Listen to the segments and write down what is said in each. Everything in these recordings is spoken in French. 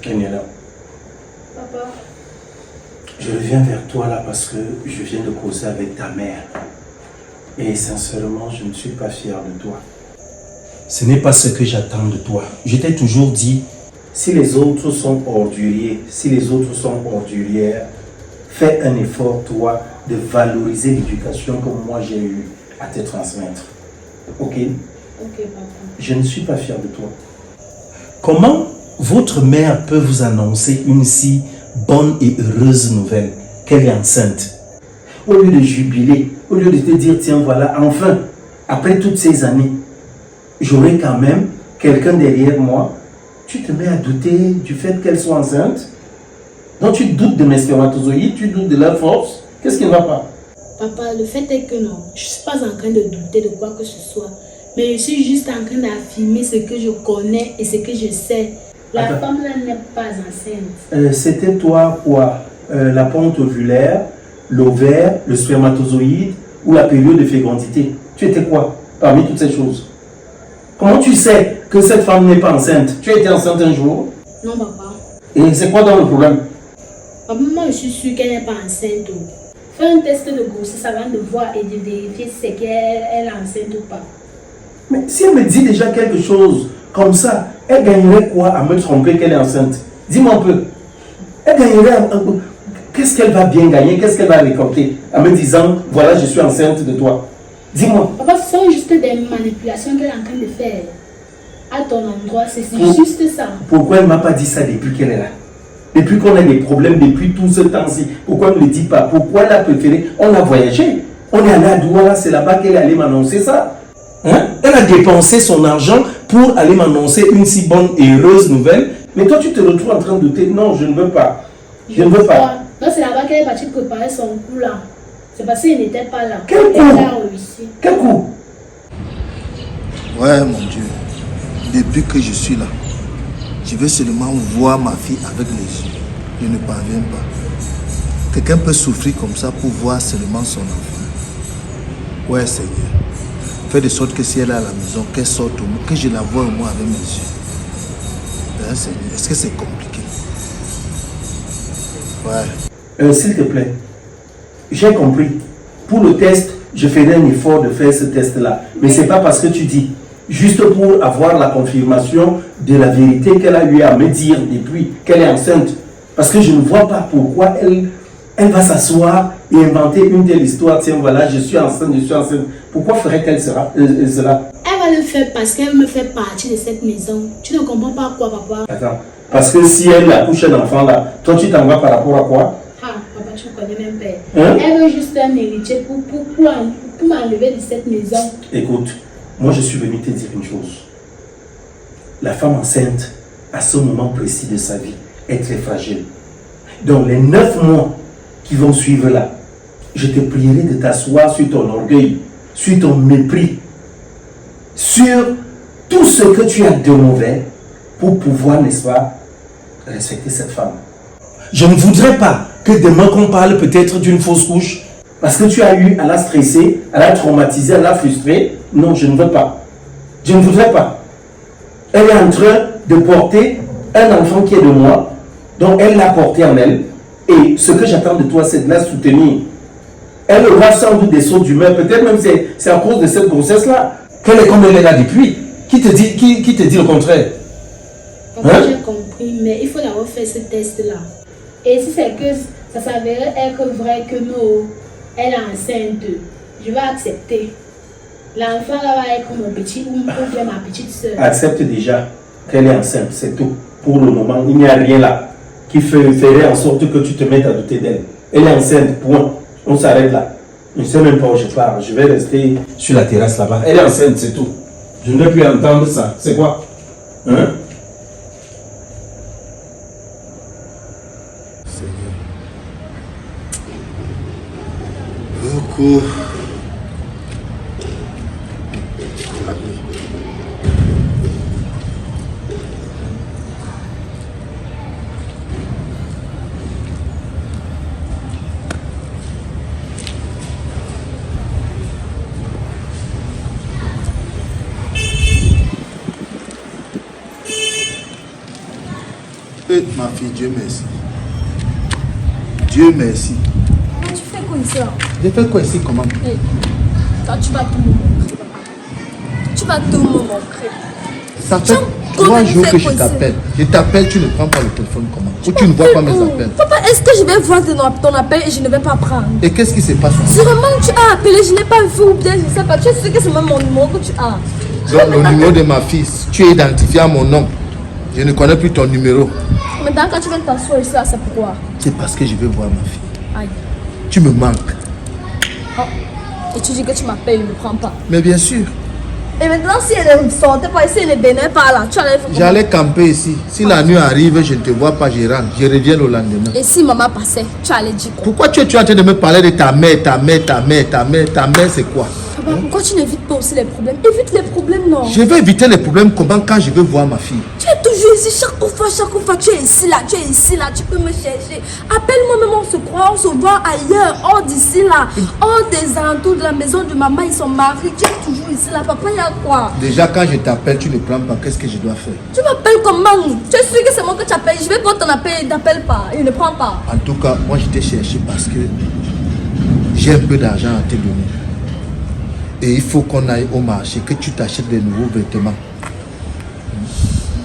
Daniela, Papa. je reviens vers toi là parce que je viens de causer avec ta mère. Et sincèrement, je ne suis pas fier de toi. Ce n'est pas ce que j'attends de toi. Je t'ai toujours dit, si les autres sont orduriers, si les autres sont ordurières, fais un effort, toi, de valoriser l'éducation que moi j'ai eu à te transmettre. Ok? Ok, papa. Je ne suis pas fier de toi. Comment votre mère peut vous annoncer une si bonne et heureuse nouvelle qu'elle est enceinte? Au lieu de jubiler, au lieu de te dire, tiens, voilà, enfin, après toutes ces années, j'aurai quand même quelqu'un derrière moi, tu te mets à douter du fait qu'elle soit enceinte. Donc tu doutes de mes spermatozoïdes, tu doutes de leur force. Qu'est-ce qui ne va pas? Papa, le fait est que non, je ne suis pas en train de douter de quoi que ce soit. Mais je suis juste en train d'affirmer ce que je connais et ce que je sais. La femme là n'est pas enceinte. C'était toi quoi? La ponte ovulaire, l'ovaire, le spermatozoïde ou la période de fécondité? Tu étais quoi parmi toutes ces choses? Comment tu sais que cette femme n'est pas enceinte? Tu as été enceinte un jour? Non, papa. Et c'est quoi dans le problème? Papa, moi je suis sûre qu'elle n'est pas enceinte. Fais un test de grossesse avant de voir et de vérifier si c'est qu'elle est enceinte ou pas. Mais si elle me dit déjà quelque chose comme ça, elle gagnerait quoi à me tromper qu'elle est enceinte? Dis-moi un peu. Elle gagnerait qu'est-ce qu'elle va bien gagner? Qu'est-ce qu'elle va récolter en me disant, voilà, je suis enceinte de toi? Dis-moi. Papa, ce sont juste des manipulations qu'elle est en train de faire. À ton endroit, c'est juste ça. Pourquoi elle ne m'a pas dit ça depuis qu'elle est là? Depuis qu'on a des problèmes, depuis tout ce temps-ci, pourquoi elle ne me le dit pas? Pourquoi elle a préféré? On a voyagé. On est allé à Douala, c'est là-bas qu'elle est allée m'annoncer ça. Hein? Elle a dépensé son argent pour aller m'annoncer une si bonne et heureuse nouvelle. Mais toi, tu te retrouves en train de douter. Non, je ne veux pas. Je ne veux pas. Non, c'est là-bas qu'elle est partie préparer son coup là. C'est parce qu'il n'était pas là. Quel coup? Elle a réussi. Quel coup? Ouais, mon Dieu. Depuis que je suis là, je veux seulement voir ma fille avec les yeux. Je ne parviens pas. Quelqu'un peut souffrir comme ça pour voir seulement son enfant. Ouais, Seigneur. Fais de sorte que si elle est à la maison, qu'elle sorte au moins, que je la vois au moins avec mes yeux. Hein, Seigneur, est-ce que c'est compliqué? Ouais. S'il te plaît, j'ai compris. Pour le test, je ferai un effort de faire ce test-là. Mais ce n'est pas parce que tu dis. Juste pour avoir la confirmation de la vérité qu'elle a eu à me dire depuis qu'elle est enceinte. Parce que je ne vois pas pourquoi elle va s'asseoir et inventer une telle histoire. Tiens, voilà, je suis enceinte, je suis enceinte. Pourquoi ferait-elle cela? Elle va le faire parce qu'elle me fait partie de cette maison. Tu ne comprends pas quoi, papa? Attends, parce que si elle accouche un enfant là, toi tu t'en vas par rapport à quoi? Ah, papa, tu connais même pas. Hein? Elle veut juste un héritier pour m'enlever de cette maison. Écoute, moi je suis venu te dire une chose. La femme enceinte, à ce moment précis de sa vie, est très fragile. Dans les 9 mois qui vont suivre là, je te prierai de t'asseoir sur ton orgueil, sur ton mépris, sur tout ce que tu as de mauvais pour pouvoir, n'est-ce pas, respecter cette femme. Je ne voudrais pas que demain qu'on parle peut-être d'une fausse couche parce que tu as eu à la stresser, à la traumatiser, à la frustrer. Non, je ne veux pas. Je ne voudrais pas. Elle est en train de porter un enfant qui est de moi, donc elle l'a porté en elle. Et ce que j'attends de toi, c'est de la soutenir. Elle aura sans doute des sauts d'humeur. Peut-être même c'est à cause de cette grossesse-là qu'elle est comme elle est là depuis. Qui te dit le contraire? Papa, j'ai compris, mais il faut d'abord faire ce test-là. Et si c'est que ça s'avérait être vrai que non, elle est enceinte, je vais accepter. L'enfant là va être mon petit ou bien ma petite soeur. Accepte déjà qu'elle est enceinte, c'est tout. Pour le moment, il n'y a rien là qui ferait en sorte que tu te mettes à douter d'elle. Elle est enceinte, point. On s'arrête là. Je ne sais même pas où je pars. Je vais rester sur la terrasse là-bas. Elle est enceinte, c'est tout. Je ne veux plus entendre ça. C'est quoi? Hein? Seigneur. Beaucoup. ma fille, Dieu merci. Dieu merci. Mais tu fais quoi ici là? J'ai fait quoi ici, comment? Hey, toi, tu vas tout me montrer. Tu vas tout me montrer. Ça fait 3 jours que je t'appelle. Je t'appelle, tu ne prends pas le téléphone comment? Ou tu ne vois pas mes appels? Papa, est-ce que je vais voir ton appel et je ne vais pas prendre? Et qu'est-ce qui se passe? Sûrement tu as appelé, je n'ai pas vu ou bien je ne sais pas. Tu sais que c'est même mon numéro que tu as. Donc le numéro de ma fille, tu es identifié à mon nom. Je ne connais plus ton numéro. Maintenant quand tu viens t'asseoir ici, c'est pourquoi? C'est parce que je veux voir ma fille. Aïe. Tu me manques. Oh. Et tu dis que tu m'appelles, je ne prends pas. Mais bien sûr. Et maintenant si elle ne sortait pas ici, elle ne venait pas là, tu allais faire comment? J'allais camper ici. Si la nuit arrive, je ne te vois pas, je rentre. Je reviens le lendemain. Et si maman passait, tu allais dire quoi? Pourquoi tu es en train de me parler de ta mère, ta mère, ta mère, ta mère, ta mère, c'est quoi? Papa, pourquoi tu n'évites pas aussi les problèmes? Évite les problèmes, non? Je vais éviter les problèmes comment quand je veux voir ma fille? Tu es toujours ici, chaque fois, tu es ici, là, tu peux me chercher. Appelle-moi, même on se croit, on se voit ailleurs, hors d'ici, là, hors des alentours de la maison de maman, ils sont mariés, tu es toujours ici, là, papa, il y a quoi? Déjà, quand je t'appelle, tu ne prends pas. Qu'est-ce que je dois faire? Tu m'appelles comment? Tu es sûr que c'est moi que tu appelles? Je vais prendre ton appel, il t'appelle pas, il ne prend pas. En tout cas, moi, je t'ai cherché parce que j'ai un peu d'argent à te donner. Et il faut qu'on aille au marché, que tu t'achètes des nouveaux vêtements.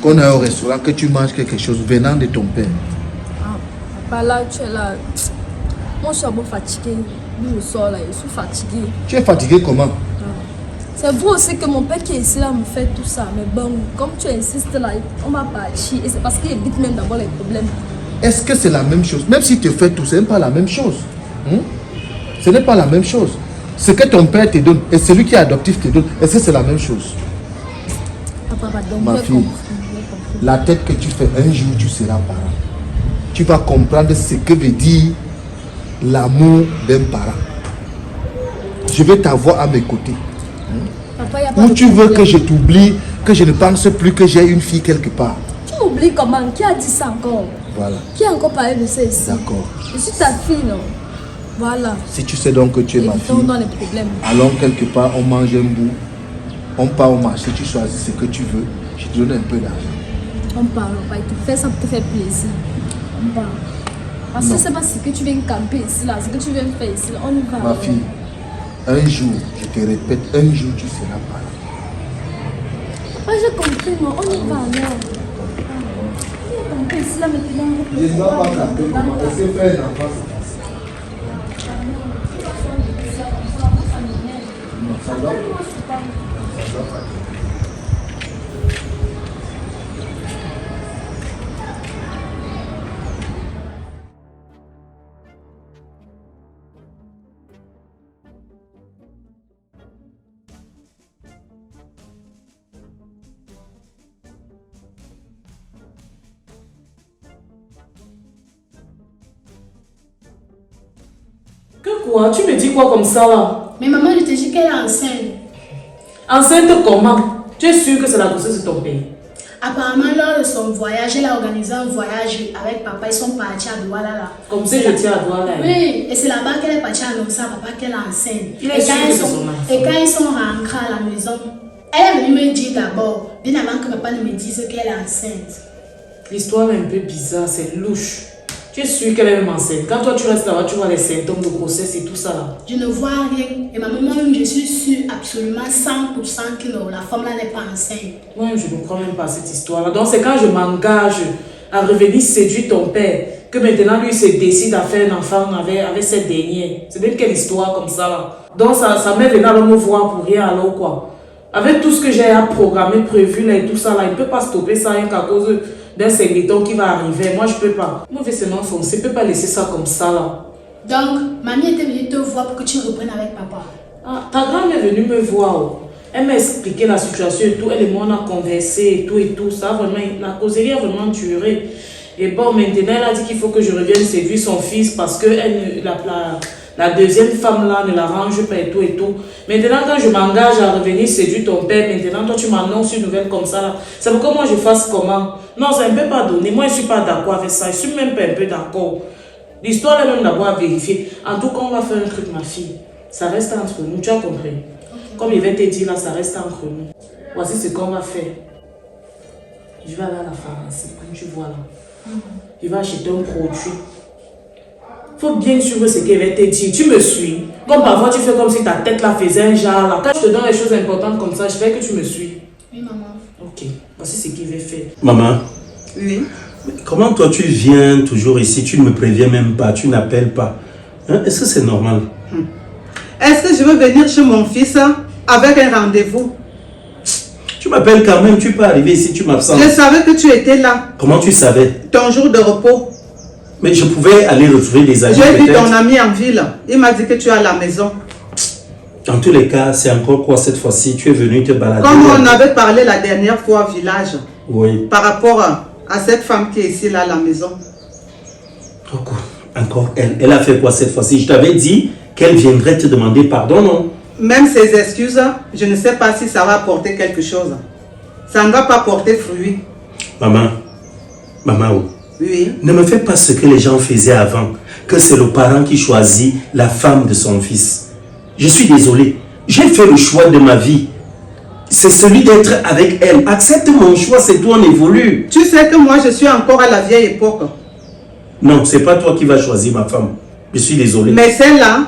Qu'on aille au restaurant, que tu manges quelque chose venant de ton père. Ah, papa, là, tu es là. Moi, je suis un peu fatigué. D'où je sors là, je suis fatigué. Tu es fatigué comment? C'est vrai aussi que mon père qui est ici là me fait tout ça. Mais bon, comme tu insistes là, on va partir. Et c'est parce qu'il évite même d'abord les problèmes. Est-ce que c'est la même chose? Même si tu fais tout, ce n'est pas la même chose. Ce n'est pas la même chose. Ce que ton père te donne et celui qui est adoptif te donne, est-ce que c'est la même chose? Papa, donc, Ma fille, la tête que tu fais, un jour tu seras parent. Tu vas comprendre ce que veut dire l'amour d'un parent. Je vais t'avoir à mes côtés. Papa, y a pas Ou de tu veux problème. que je t'oublie, que je ne pense plus que j'ai une fille quelque part. Tu m'oublies comment? Qui a dit ça encore? Voilà, Qui a encore parlé de ça ici? d'accord. Je suis ta fille, non? Voilà. Si tu sais donc que tu es ma Évitons fille, dans les problèmes. allons quelque part, on mange un bout, on part au marché, tu choisis ce que tu veux, je te donne un peu d'argent. On parle, papa. Il te fait ça pour te faire plaisir. On parle. Parce que Non. c'est pas ce que tu viens camper ici, là. Ce que tu viens faire ici, là. On y va. Ma fille, un jour, je te répète, un jour tu seras parent. Papa, j'ai compris, non. On y va, non. On camper ici, là, maintenant. Je ne dois pas camper comment? Est-ce que faire un enfant c'est facile? Non, ça doit pas. Que quoi? Tu me dis quoi comme ça là? Mais maman, je te dis qu'elle est enceinte. Enceinte comment? Tu es sûr que c'est la grossesse de ton père? Apparemment, lors de son voyage, elle a organisé un voyage avec papa. Ils sont partis à Douala là. Comme c'est que tu as à Douala. Oui, et c'est là-bas qu'elle est partie annoncer à papa qu'elle est enceinte. Il est sûr que c'est son enfant. Et quand ils sont rentrés à la maison, elle est venue me dire d'abord, bien avant que papa ne me dise qu'elle est enceinte. L'histoire est un peu bizarre, c'est louche. Tu es sûr qu'elle est même enceinte? Quand toi tu restes là-bas, tu vois les symptômes de grossesse et tout ça là. Je ne vois rien. Et maman, moi-même, je suis sûre absolument 100% que non, la femme là n'est pas enceinte. Moi, je ne crois même pas à cette histoire-là. Donc, c'est quand je m'engage à revenir séduire ton père que maintenant, lui, il se décide à faire un enfant avec cette dernière. C'est même quelle histoire comme ça, là. Donc, ça m'est venu à me voir pour rien, alors quoi. Avec tout ce que j'ai à programmer, prévu, là, et tout ça, là, il ne peut pas stopper ça rien qu'à cause d'un singleton qui va arriver. Moi, je ne peux pas. Moi, je vais seulement foncer. Je ne peux pas laisser ça comme ça, là. Donc, mamie était venue te voir pour que tu reprennes avec papa. Ah, ta grand est venue me voir. Oh. Elle m'a expliqué la situation et tout. Elle et moi, on a conversé et tout. Ça, vraiment, la causerie a vraiment duré. Et bon, maintenant, elle a dit qu'il faut que je revienne séduire son fils parce que la deuxième femme là ne l'arrange pas et tout et tout. Maintenant, quand je m'engage à revenir séduire ton père, maintenant, toi, tu m'annonces une nouvelle comme ça là. C'est pour que moi, je fasse comment? Non, ça ne peut pas donner. Moi, je ne suis pas d'accord avec ça. Je ne suis même pas un peu d'accord. L'histoire est même d'abord à vérifier. En tout cas, on va faire un truc, ma fille. Ça reste entre nous, tu as compris? Okay. Comme il va te dire là, ça reste entre nous. Voici ce qu'on va faire. Je vais aller à la pharmacie, comme tu vois là. Il va acheter un produit. Il faut bien suivre ce qu'elle va te dire. Tu me suis. Comme parfois tu fais comme si ta tête là faisait un genre là. Quand je te donne des choses importantes comme ça, je fais que tu me suis. Oui, maman. Ok, voici ce qu'il va faire. Maman, Oui. comment toi tu viens toujours ici, tu ne me préviens même pas, tu n'appelles pas. Hein? Est-ce que c'est normal? Est-ce que je veux venir chez mon fils avec un rendez-vous? Tu m'appelles quand même, tu peux arriver ici, tu m'absentes. Je savais que tu étais là, Comment tu savais? ton jour de repos. Mais je pouvais aller retrouver des amis J'ai vu peut-être. ton ami en ville. Il m'a dit que tu es à la maison. En tous les cas, c'est encore quoi cette fois-ci? Tu es venu te balader? Comme on avait parlé la dernière fois au village, Oui. par rapport à cette femme qui est ici là à la maison. Encore elle. Elle a fait quoi cette fois-ci? Je t'avais dit qu'elle viendrait te demander pardon, non? Même ces excuses, je ne sais pas si ça va apporter quelque chose. Ça ne va pas porter fruit. Maman, oh. Oui. Ne me fais pas ce que les gens faisaient avant, que c'est le parent qui choisit la femme de son fils. Je suis désolé, j'ai fait le choix de ma vie. C'est celui d'être avec elle. Accepte mon choix, c'est toi, on évolue. Tu sais que moi je suis encore à la vieille époque. Non, c'est pas toi qui vas choisir ma femme. Je suis désolé. Mais celle-là,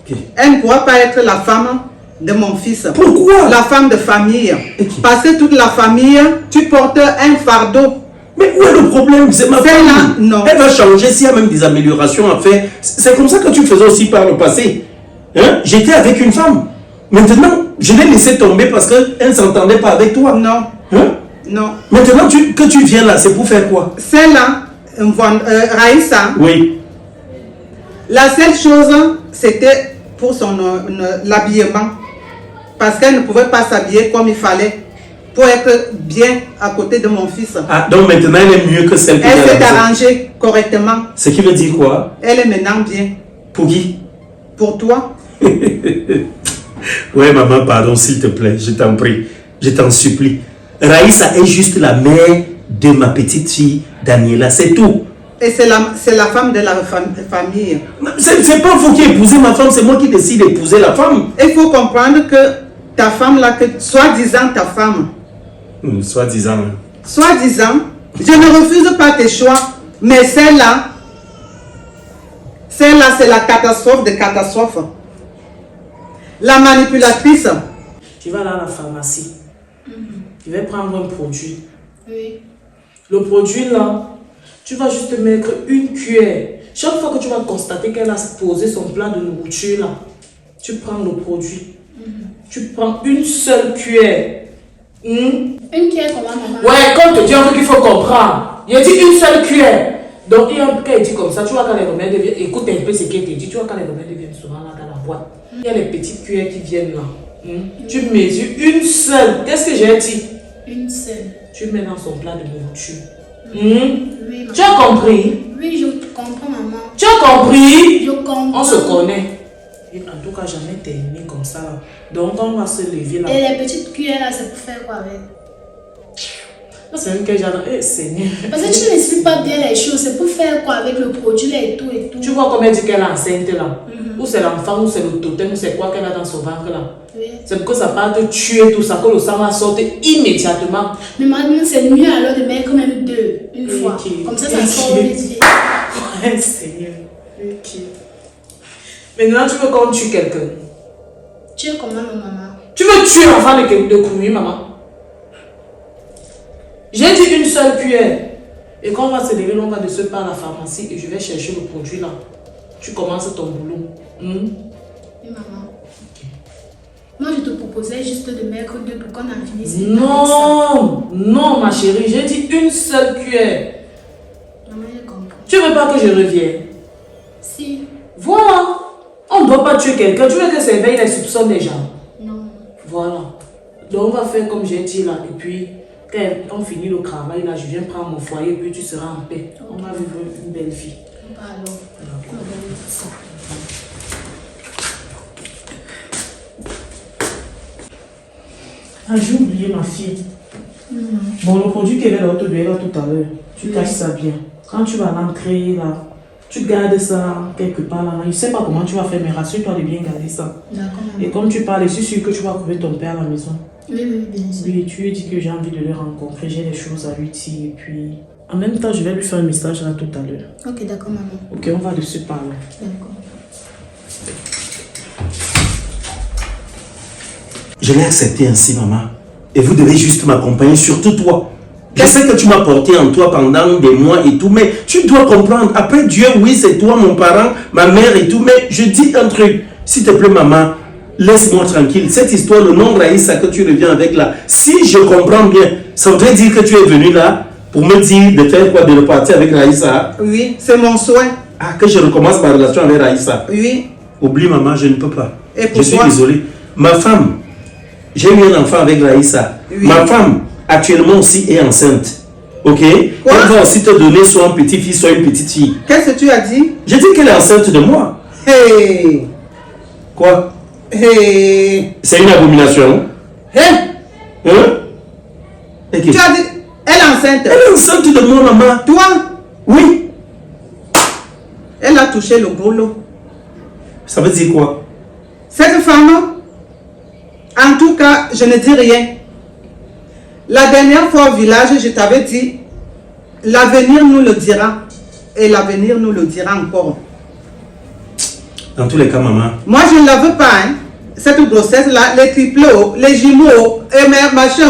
Ok. elle ne pourra pas être la femme de mon fils. Pourquoi? La femme de famille. Ok. Parce que toute la famille, tu portes un fardeau. Mais où est le problème? C'est ma Celle-là, femme. non. Elle va changer s'il y a même des améliorations à faire. C'est comme ça que tu faisais aussi par le passé. Hein? J'étais avec une femme. Maintenant, je l'ai laissé tomber parce qu'elle ne s'entendait pas avec toi. Non, Hein? non. Maintenant que tu viens là, c'est pour faire quoi? Celle-là, Raïssa, Oui. la seule chose, c'était pour son l'habillement. Parce qu'elle ne pouvait pas s'habiller comme il fallait pour être bien à côté de mon fils. Ah, donc maintenant elle est mieux que celle que Elle j'ai à s'est la maison. arrangée correctement. Ce qui veut dire quoi? Elle est maintenant bien. Pour qui? Pour toi, Ouais, maman, pardon, s'il te plaît, je t'en prie, je t'en supplie. Raïssa est juste la mère de ma petite fille Daniela, c'est tout. et c'est la femme de la famille. C'est pas vous qui épousez ma femme, c'est moi qui décide d'épouser la femme. Il faut comprendre que ta femme là, que soi-disant ta femme, Soi-disant. soi-disant, je ne refuse pas tes choix, mais celle-là, c'est la catastrophe de catastrophe. La manipulatrice, Tu vas là à la pharmacie. Tu vas prendre un produit. Oui. Le produit là, tu vas juste mettre une cuillère. Chaque fois que tu vas constater qu'elle a posé son plat de nourriture là, tu prends le produit. Tu prends une seule cuillère. Une cuillère comment, maman? Ouais, comme te dis un truc qu'il faut comprendre. Il a dit une seule cuillère. Donc, il y a un truc qui dit comme ça, tu vois quand les remèdes viennent, écoute un peu ce qu'il te dit, tu vois quand les remèdes viennent souvent là dans la boîte. Il y a les petites cuillères qui viennent là. Tu mesures une seule. Qu'est-ce que j'ai dit? Une seule. Tu mets dans son plat de nourriture. Oui, maman. Tu as compris? Oui, je comprends, maman. Tu as compris? Je comprends. On se connaît. Et en tout cas, jamais terminé comme ça. Donc, on va se lever là. Et les petites cuillères là, c'est pour faire quoi avec? C'est même que j'adore. Eh, Seigneur. Parce que tu n'expliques pas bien les choses, c'est pour faire quoi avec le produit là et tout et tout. Tu vois comment elle dit qu'elle est enceinte là? Ou c'est l'enfant, ou c'est le totem, ou c'est quoi qu'elle a dans son ventre là? Oui. C'est pour que ça part te tuer tout ça, que le sang va sortir immédiatement. Mais maintenant, c'est mieux alors de mettre quand même deux, une fois. Ok. Comme ça Ok. sort vite vite. Ouais, Seigneur. Ok. Maintenant, tu veux qu'on tue quelqu'un? Tu es comment, ma maman? Tu veux tuer l'enfant de Koumi, maman? J'ai dit une seule cuillère. Et quand on va se lever, on va de ce pas à la pharmacie et je vais chercher le produit là. Tu commences ton boulot. Oui, maman. Moi, je te proposais juste de mettre deux pour qu'on en finisse. Non, non, ma chérie, j'ai dit une seule cuillère. Maman, je comprends. Tu veux pas que je revienne? Si. Voilà. On ne doit pas tuer quelqu'un. Tu veux que ça éveille les soupçons des gens? Non. Voilà. Donc, on va faire comme j'ai dit là. Et puis, quand on finit le travail là, je viens prendre mon foyer et puis tu seras en paix. On va vivre une belle vie. Pardon. Ah, j'ai oublié ma fille. Bon, le produit qu'elle va te donner là tout à l'heure, tu caches ça bien. Quand tu vas l'entrer là, tu gardes ça quelque part là. Je ne sais pas comment tu vas faire, mais rassure-toi de bien garder ça. D'accord, Et maman. comme tu parles, je suis sûre que tu vas trouver ton père à la maison. Oui, oui, bien sûr. Oui, tu lui dis que j'ai envie de le rencontrer, j'ai des choses à lui dire. Et puis, en même temps, je vais lui faire un message là tout à l'heure. Ok, d'accord, maman. Ok, on va dessus parler. D'accord. Je l'ai accepté ainsi, maman. Et vous devez juste m'accompagner, surtout toi. Je sais que tu m'as porté en toi pendant des mois et tout, mais tu dois comprendre. Après Dieu, oui, c'est toi, mon parent, ma mère et tout, mais je dis un truc. S'il te plaît, maman, laisse-moi tranquille. Cette histoire, le nom Raïssa que tu reviens avec là, si je comprends bien, ça voudrait dire que tu es venu là pour me dire de faire quoi, de repartir avec Raïssa. Oui, c'est mon souhait. Ah, que je recommence ma relation avec Raïssa. Oui. Oublie, maman, je ne peux pas. Et Je pourquoi? suis désolé. Ma femme, j'ai eu un enfant avec Raïssa. Oui. Ma femme, actuellement aussi, est enceinte. Ok? Quoi? Elle va aussi te donner soit un petit fils, soit une petite fille. Qu'est-ce que tu as dit? J'ai dit qu'elle est enceinte de moi. Hey! Quoi? Hey! C'est une abomination. Hey! Hein? Ok. Tu as dit, elle est enceinte. Elle est enceinte de moi, maman. Toi, Oui. elle a touché le gros lot. Ça veut dire quoi? Cette femme, en tout cas, je ne dis rien. La dernière fois au village, je t'avais dit, l'avenir nous le dira. Et l'avenir nous le dira encore. Dans tous les cas, maman. Moi, je ne la veux pas. Hein. Cette grossesse-là, les triplots, les jumeaux, et mes machins,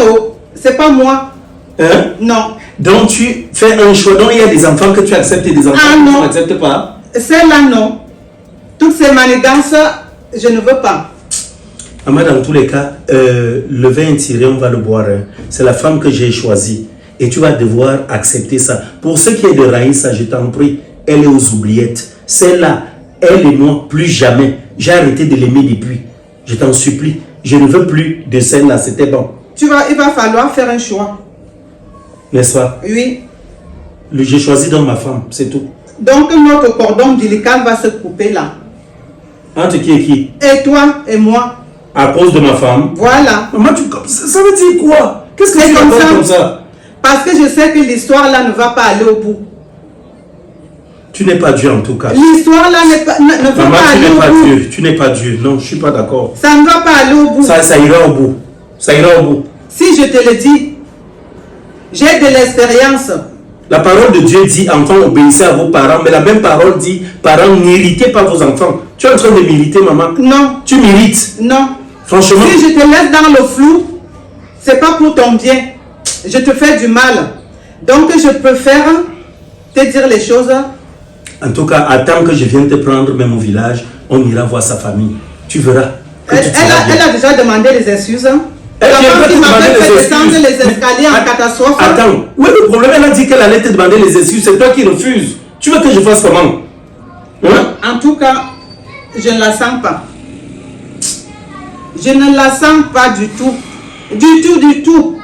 c'est pas moi. Hein? Non. Donc tu fais un choix. Donc il y a des enfants que tu acceptes et des enfants Ah, que non. tu n'acceptes pas. Celle-là, non. Toutes ces manigances, je ne veux pas. Maman, dans tous les cas, le vin tiré, on va le boire. Hein. C'est la femme que j'ai choisie. Et tu vas devoir accepter ça. Pour ce qui est de Raïssa, je t'en prie, elle est aux oubliettes. Celle-là, elle et moi, plus jamais. J'ai arrêté de l'aimer depuis. Je t'en supplie. Je ne veux plus de celle-là. C'était bon. Il va falloir faire un choix. N'est-ce pas? Oui. J'ai choisi donc ma femme, c'est tout. Donc notre cordon ombilical va se couper là. Entre qui et qui? Et toi et moi. À cause de ma femme. Voilà. Maman, ça veut dire quoi? Qu'est-ce que C'est tu comme racontes ça. comme ça? Parce que je sais que l'histoire là ne va pas aller au bout. Tu n'es pas Dieu en tout cas. L'histoire là ne va Maman, pas tu aller n'es au pas bout. Dieu. Tu n'es pas Dieu. Non, je ne suis pas d'accord. Ça ne va pas aller au bout. Ça ira au bout. Ça ira au bout. Si je te le dis, j'ai de l'expérience. La parole de Dieu dit, enfants, obéissez à vos parents. Mais la même parole dit, parents, n'irritez pas vos enfants. Tu es en train de m'irriter, maman. Non, Tu m'irrites. non. Franchement. Si je te laisse dans le flou, c'est pas pour ton bien. Je te fais du mal. Donc je préfère te dire les choses. En tout cas, attends que je vienne te prendre même au village. On ira voir sa famille. Tu verras. Que tu seras bien. Elle a déjà demandé les excuses. Elle La vient femme pas qui te m'avait demander fait les descendre excuses. les escaliers en catastrophe. Attends. Oui, le problème, elle a dit qu'elle allait te demander les excuses. C'est toi qui refuses. Tu veux que je fasse comment? Hein? En tout cas, je ne la sens pas. Je ne la sens pas du tout. Du tout, du tout.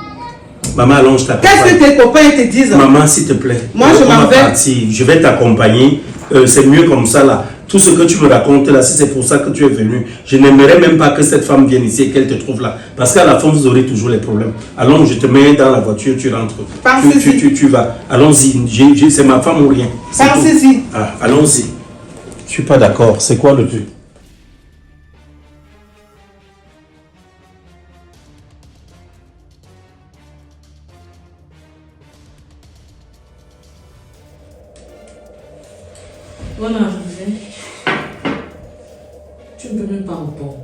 Maman, allons, je t'accompagne. Qu'est-ce que tes copains te disent? Maman, s'il te plaît. Moi, je on m'en va vais. partir. Je vais t'accompagner. C'est mieux comme ça, là. Tout ce que tu me racontes là, si c'est pour ça que tu es venu, je n'aimerais même pas que cette femme vienne ici et qu'elle te trouve là. Parce qu'à la fin, vous aurez toujours les problèmes. Allons, je te mets dans la voiture, tu rentres. Tu vas. Allons-y. C'est ma femme ou rien. C'est tout. Pensez-y. Ah, allons-y. Je suis pas d'accord. C'est quoi le truc? Bonne arrivée. Tu ne peux même pas répondre.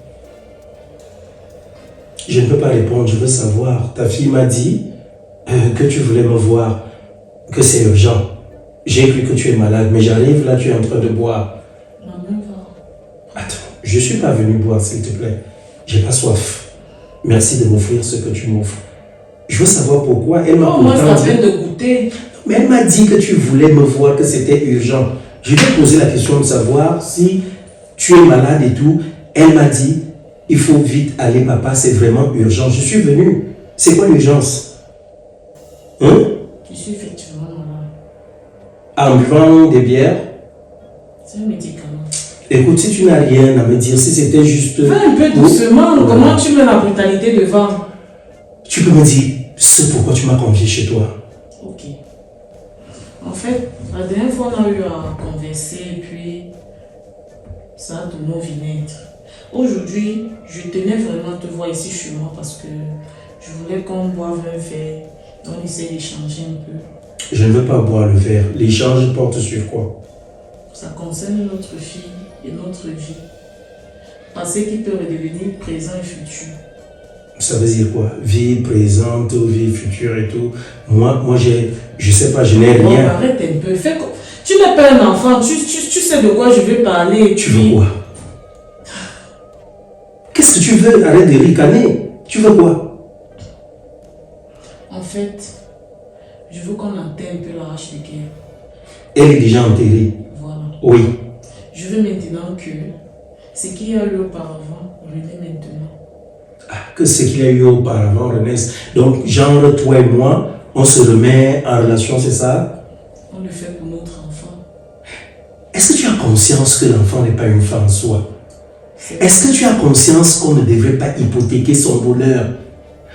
Je ne peux pas répondre, je veux savoir. Ta fille m'a dit que tu voulais me voir, que c'est urgent. J'ai cru que tu es malade, mais j'arrive là, tu es en train de boire. Non, même pas. Attends, je ne suis pas venu boire, s'il te plaît. J'ai pas soif. Merci de m'offrir ce que tu m'offres. Je veux savoir pourquoi. Elle m'a Oh, moi, pourtant ça dit- peine de goûter. Mais elle m'a dit que tu voulais me voir, que c'était urgent. Je lui ai posé la question de savoir si tu es malade et tout. Elle m'a dit, il faut vite aller, papa, c'est vraiment urgent. Je suis venu. C'est quoi l'urgence? Hein? Je suis effectivement malade. En buvant des bières? C'est un médicament. Écoute, si tu n'as rien à me dire, si c'était juste... Fais un peu doucement. Oui. Comment tu mets la brutalité devant? Tu peux me dire ce pourquoi tu m'as convié chez toi. Ok. En fait, la dernière fois, on a eu à converser et puis ça a tourné au vinaigre. Aujourd'hui, je tenais vraiment à te voir ici chez moi parce que Je voulais qu'on boive un verre. On essaie d'échanger un peu. Je ne veux pas boire le verre. L'échange porte sur quoi? Ça concerne notre fille et notre vie. Passé qui peut redevenir présent et futur. Ça veut dire quoi? Vie présente, vie future et tout. Moi je sais pas, je n'ai Bon, rien. arrête un peu. Tu n'es pas un enfant. Tu sais de quoi je vais parler. Tu veux quoi? Qu'est-ce que tu veux? Arrête de ricaner. Tu veux quoi? En fait, je veux qu'on enterre un peu la hache de guerre. Elle est déjà enterrée. Voilà. Oui. Je veux maintenant que ce qu'il y a eu auparavant renaît maintenant. Que ce qu'il y a eu auparavant renaisse. Donc, genre, toi et moi, on se remet en relation, c'est ça? On le fait pour notre enfant. Est-ce que tu as conscience que l'enfant n'est pas une fin en soi? Est-ce que tu as conscience qu'on ne devrait pas hypothéquer son bonheur,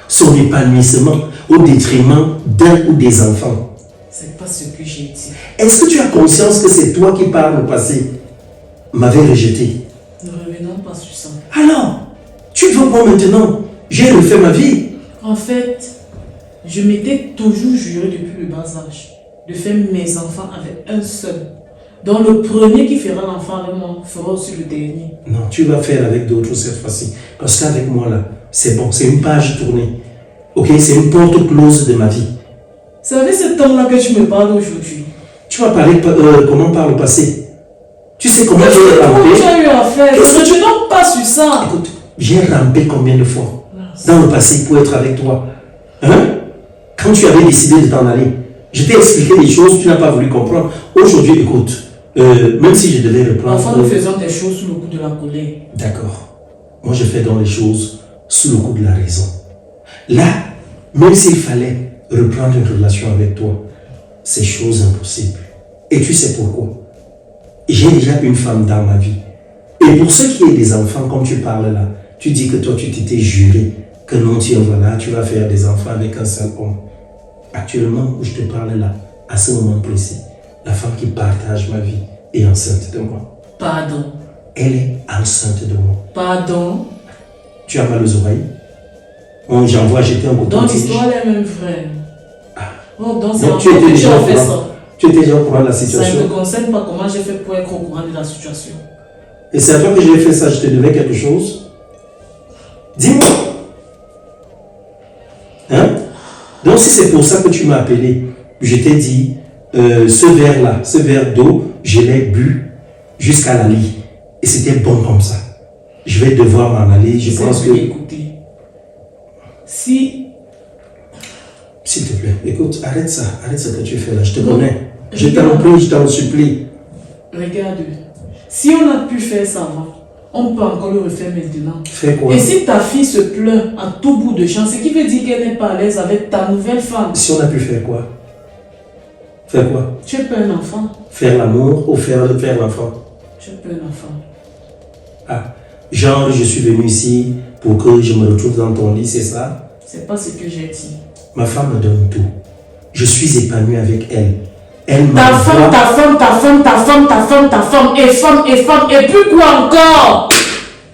son épanouissement au détriment d'un ou des enfants? C'est pas ce que j'ai dit. Est-ce que tu as conscience que c'est toi qui, par le passé, m'avais rejeté? Ne revenons pas sur ça. Alors, tu veux quoi maintenant? J'ai refait ma vie. En fait, je m'étais toujours juré depuis le bas âge de faire mes enfants avec un seul. Donc le premier qui fera l'enfant avec moi fera aussi le dernier. Non, tu vas faire avec d'autres cette fois-ci. Parce qu'avec moi, là, c'est bon, c'est une page tournée. Ok, c'est une porte close de ma vie. C'est avec cet homme-là que tu me parles aujourd'hui. Tu vas parler comment par le passé. Tu sais comment j'ai Tu rampé. as eu à faire. Ne revenons pas sur ça. Écoute, j'ai rampé combien de fois dans le passé pour être avec toi. Hein? Quand tu avais décidé de t'en aller, je t'ai expliqué des choses que tu n'as pas voulu comprendre. Aujourd'hui, écoute, même si je devais reprendre... Enfin, nous faisons des choses sous le coup de la colère. D'accord. Moi, je fais dans les choses sous le coup de la raison. Là, même s'il fallait reprendre une relation avec toi, c'est chose impossible. Et tu sais pourquoi? J'ai déjà une femme dans ma vie. Et pour ce qui est des enfants, comme tu parles là, tu dis que toi, tu t'étais juré que non, tu voilà, tu vas faire des enfants avec un seul homme. Actuellement, où je te parle là, à ce moment précis, la femme qui partage ma vie est enceinte de moi. Pardon. Elle est enceinte de moi. Pardon. Tu as mal aux oreilles? Bon, j'envoie jeter un bouton. Donc l'histoire est même vraie. Oh, donc c'est Donc, en tu fait étais que tu déjà as au fait courant. ça. Tu étais déjà au courant de la Ça ne situation. me concerne pas comment j'ai fait pour être au courant de la situation. Et c'est à toi que j'ai fait ça, je te devais quelque chose? Dis-moi. Hein? Donc si c'est pour ça que tu m'as appelé, je t'ai dit, ce verre-là, ce verre d'eau, je l'ai bu jusqu'à la lit. Et c'était bon comme ça. Je vais devoir m'en aller, je pense que... Écoutez, si... S'il te plaît, écoute, arrête ce que tu fais là, je te connais. Je t'en prie, je t'en supplie. Regarde, si on a pu faire ça avant, on peut encore le refaire maintenant. Fais quoi? Et si ta fille se plaint à tout bout de champ, ce qui veut dire qu'elle n'est pas à l'aise avec ta nouvelle femme. Si on a pu faire quoi? Faire quoi? Tu es pas un enfant. Faire l'amour ou faire l'enfant? Tu es pas un enfant. Ah, genre je suis venu ici pour que je me retrouve dans ton lit, c'est ça? C'est pas ce que j'ai dit. Ma femme me donne tout. Je suis épanoui avec elle. Elle Ta m'envoie... femme, ta femme, ta femme, ta femme, ta femme, ta femme, et femme, et puis quoi encore?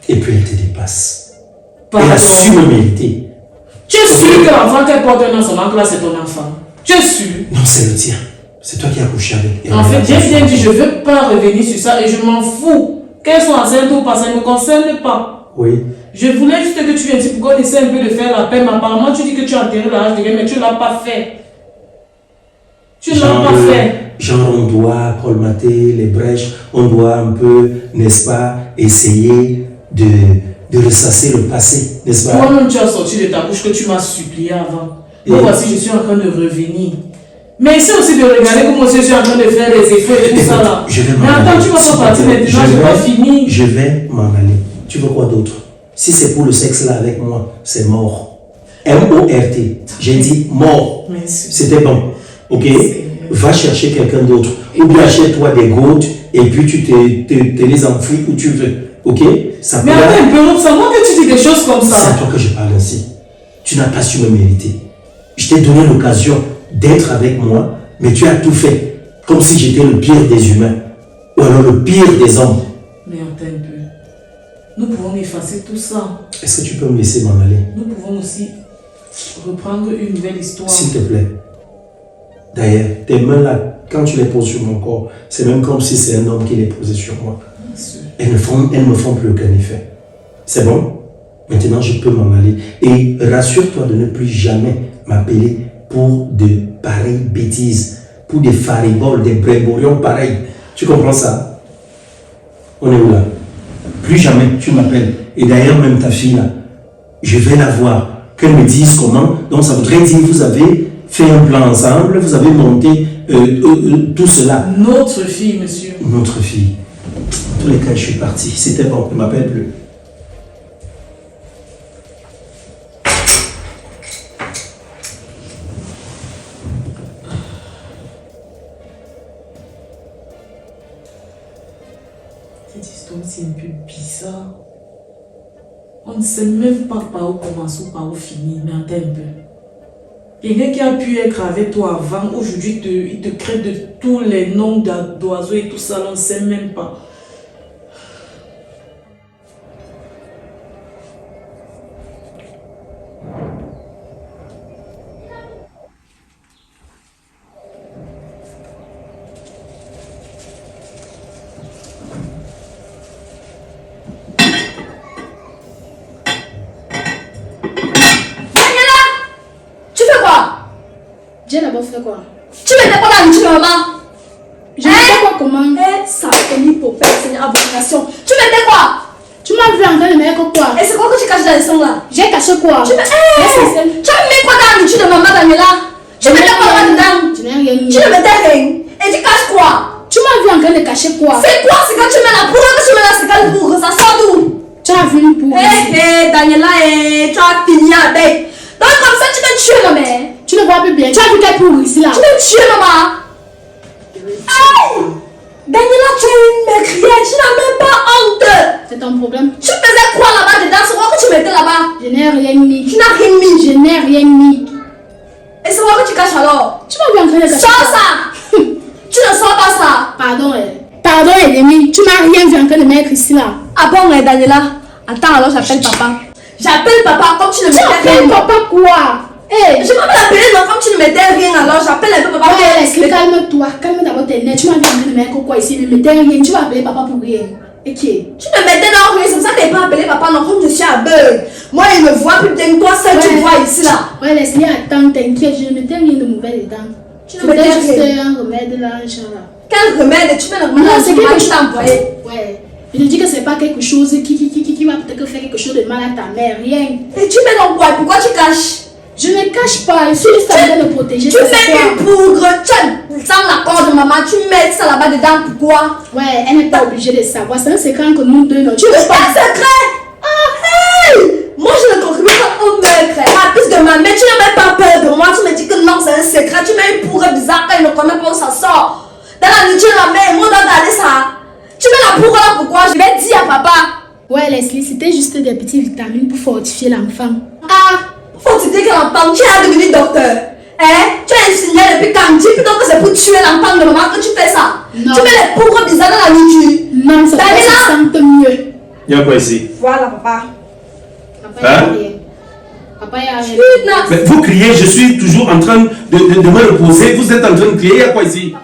Et puis elle te dépasse. Pardon. Elle a su me mériter. Tu es sûr que l'enfant qu'elle porte dans son ventre là, c'est ton enfant? Tu es sûr? Non, c'est le tien. C'est toi qui as couché avec elle. En fait, j'ai bien dit, je ne veux pas revenir sur ça et je m'en fous. Qu'elles soient enceintes ou pas, ça ne me concerne pas. Oui. Je voulais juste que tu viennes ici pour qu'on essaie un peu de faire la paix, mais apparemment tu dis que tu as enterré la hache de guerre, mais tu ne l'as pas fait. Tu ne l'as pas fait. Genre, on doit colmater les brèches, on doit un peu, n'est-ce pas, essayer de ressasser le passé, n'est-ce pas? Toi-même, tu as sorti de ta bouche que tu m'as supplié avant. Et- Donc voici, je suis en train de revenir. Mais essaie aussi de regarder comment je suis en train de faire les efforts et tout ça là. Je vais Mais m'en attends, aller. tu vas S'il pas te partir plaît. maintenant, je n'ai pas fini. Je vais m'en aller. Tu veux quoi d'autre? Si c'est pour le sexe là avec moi, c'est mort. M-O-R-T. J'ai dit mort. Merci. C'était bon. Ok? Va chercher quelqu'un d'autre. Ou bien achète-toi des gouttes et puis tu te les enfouis où tu veux. Ok? Ça Mais pourra- attends un peu, c'est moi que tu dis des choses comme C'est à ça. toi que je parle ainsi. Tu n'as pas su me mériter. Je t'ai donné l'occasion d'être avec moi, mais tu as tout fait. Comme si j'étais le pire des humains. Ou alors le pire des hommes. Mais attends un peu. Nous pouvons effacer tout ça. Est-ce que tu peux me laisser m'en aller? Nous pouvons aussi reprendre une nouvelle histoire. S'il te plaît. D'ailleurs, tes mains là, quand tu les poses sur mon corps, c'est même comme si c'est un homme qui les posait sur moi. Elles ne me font plus aucun effet. C'est bon? Maintenant, je peux m'en aller. Et rassure-toi de ne plus jamais m'appeler pour de pareilles bêtises, pour des fariboles, des bréborions pareils. Tu comprends ça? On est où là? Plus jamais tu m'appelles. Et d'ailleurs, même ta fille là, je vais la voir. Qu'elle me dise comment. Donc ça voudrait dire que vous avez fait un plan ensemble, vous avez monté tout cela. Notre fille, monsieur. Notre fille. En tous les cas, je suis parti. C'était bon, ne m'appelle plus. Cette histoire, c'est un peu bizarre. On ne sait même pas par où commencer ou par où finir, mais attends un peu. Quelqu'un qui a pu être avec toi avant, aujourd'hui, il te crée de tous les noms d'oiseaux et tout ça, on ne sait même pas. J'ai d'abord fait quoi? Tu m'étais pas dans le maman. Je ne sais pas comment. Ça a fini pour personne abomination. Tu m'étais quoi? Tu m'as vu en train de mettre quoi? Et c'est quoi que tu caches dans les sons là? J'ai caché quoi? Tu as mis quoi dans la nourriture de maman Daniela? Tu mettais quoi là-dedans? Je n'ai rien mis. Tu ne mettais rien. Et tu caches quoi? Tu m'as vu en train de cacher quoi? C'est quoi? C'est quand tu mets la poudre, que tu mets la cigale pour ça sort d'où? Tu as vu une poudre. Daniela, tu as fini avec. Donc comme ça tu m'as tué maman. Tu ne vois plus bien. Tu as vu quelle poudre ici là? Tu m'as tué maman. Aïe! Daniela, tu es une mécrière, tu n'as même pas honte. C'est ton problème. Tu faisais quoi là-bas dedans? C'est quoi que tu mettais là-bas? Je n'ai rien mis. Tu n'as rien mis. Je n'ai rien mis. Et c'est quoi que tu caches alors? Tu m'as vu en train de cacher. Sors ça. Tu ne sors pas ça. Pardon, pardon, Eleni. Tu m'as rien vu en train de mettre ici là. Ah bon, Daniela? Attends, alors j'appelle papa. J'appelle papa comme tu ne mettais Tu rien. appelles papa quoi? Je vais l'appeler non comme tu ne mettais rien alors j'appelle un peu papa. Ouais, calme-toi. Calme d'abord tes nerfs. Tu m'as vu en train de mettre quoi ici? Ne mettais rien. Tu vas appeler papa pour rien. Ok. Tu ne mettais dans rien, c'est pour ça que tu n'as pas appelé papa non comme je suis aveugle. Moi il me voit plus bien que toi, seul tu vois ici là. Ouais, laisse-les attendre, t'inquiète. Je ne mettais rien de mauvais dedans. Tu ne mettais juste rien. un remède là, Inch'Allah. Quel remède? Tu mets le Non, c'est quelque chose. que t'as envoyé. Ouais. Je te dis que c'est pas quelque chose qui va peut-être faire quelque chose de mal à ta mère. Rien. Et tu mets dans quoi? Pourquoi tu caches? Je ne cache pas. Je suis juste en train de protéger. Tu mets une poudre, tu sens l'accord de maman, tu mets ça là-bas dedans, pourquoi? Ouais, elle n'est pas obligée de savoir. C'est un secret que nous deux, non. Tu veux C'est pas. un secret! Ah, hey! Moi je ne contribue pas au meurtre. À plus de ma mère, tu n'as même pas peur de moi. Tu me dis que non, c'est un secret. Tu mets une poudre bizarre quand il ne connaît pas où ça sort. Dans la nourriture de la mère, moi on doit garder ça. Tu mets la poudre là, pourquoi? Je vais dire à papa. Ouais, Leslie, c'était juste des petites vitamines pour fortifier l'enfant. Ah! Faut te dire que l'enfant, tu es devenu docteur. Hein? Tu es infirmière depuis quand? Dis plutôt que c'est pour tuer l'enfant de maman que tu fais ça. Non. Tu mets les poudres bizarres dans la nourriture. Non, ça Daniela! se sente mieux. Il y a quoi ici? Voilà, papa. Papa, y a rien. Papa, y a rien. Putain! Mais vous criez, je suis toujours en train de me reposer. Vous êtes en train de crier, il y a quoi ici?